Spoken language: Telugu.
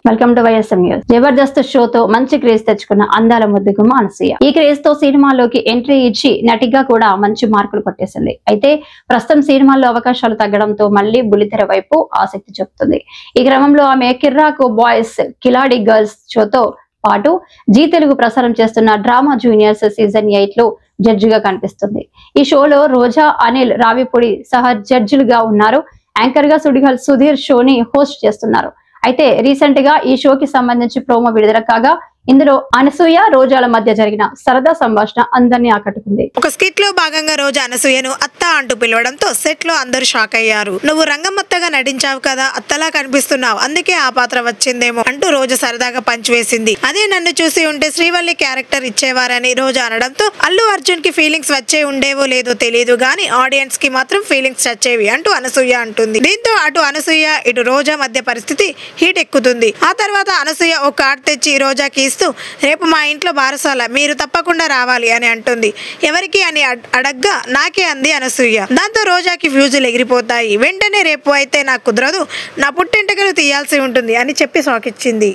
Welcome to YSM news. Jabardasth షోతో మంచి క్రేజ్ తెచ్చుకున్న అందాల ముద్దుగుమ్మ అనసూయ ఈ క్రేజ్ తో సినిమాలోకి ఎంట్రీ ఇచ్చి నటిగా కూడా మంచి మార్కులు కొట్టేసింది. అయితే ప్రస్తుతం సినిమాల్లో అవకాశాలు తగ్గడంతో మళ్లీ బుల్లితెర వైపు ఆసక్తి చూపుతుంది. ఈ క్రమంలో ఆమె కిర్రాకు బాయ్స్ కిలాడి గర్ల్స్ షోతో పాటు జీ తెలుగు ప్రసారం చేస్తున్న డ్రామా జూనియర్స్ సీజన్ 8 లో జడ్జిగా కనిపిస్తుంది. ఈ షోలో రోజా, అనిల్ రావిపూడి సహా జడ్జిలుగా ఉన్నారు. యాంకర్ గా సుధీర్ షోని హోస్ట్ చేస్తున్నారు. అయితే రీసెంట్ గా ఈ షోకి సంబంధించి ప్రోమో విడుదల కాగా ఇందులో అనసూయ, రోజాల మధ్య జరిగిన సరదా సంభాషణ అందరినీ ఆకట్టుకుంది. ఒక స్కిట్ లో భాగంగా రోజా అనసూయను అత్త అంటూ పిలవడంతో సెట్ లో అందరూ షాక్ అయ్యారు. నువ్వు రంగమ్మత్తగా నటించావు కదా, అత్తలా కనిపిస్తున్నావు, అందుకే ఆ పాత్ర వచ్చిందేమో అంటూ రోజా సరదాగా పంచివేసింది. అదే నన్ను చూసి ఉంటే శ్రీవల్లి క్యారెక్టర్ ఇచ్చేవారని రోజా అనడంతో అల్లు అర్జున్ కి ఫీలింగ్స్ వచ్చే ఉండేవో లేదో తెలియదు గానీ ఆడియన్స్ కి మాత్రం ఫీలింగ్స్ వచ్చేవి అంటూ అనసూయ అంటుంది. దీంతో అటు అనసూయ ఇటు రోజా మధ్య పరిస్థితి హీట్ ఎక్కుతుంది. ఆ తర్వాత అనసూయ ఒక కార్డ్ తెచ్చి రోజాకి రేపు మా ఇంట్లో బారసాల, మీరు తప్పకుండా రావాలి అని అంటుంది. ఎవరికి అని అడగ్గా నాకే అంది అనసూయ. దాంతో రోజాకి ఫ్యూజులు ఎగిరిపోతాయి. వెంటనే రేపు అయితే నాకు కుదరదు, నా పుట్టెంటకలు తీయాల్సి ఉంటుంది అని చెప్పి షాక్ ఇచ్చింది.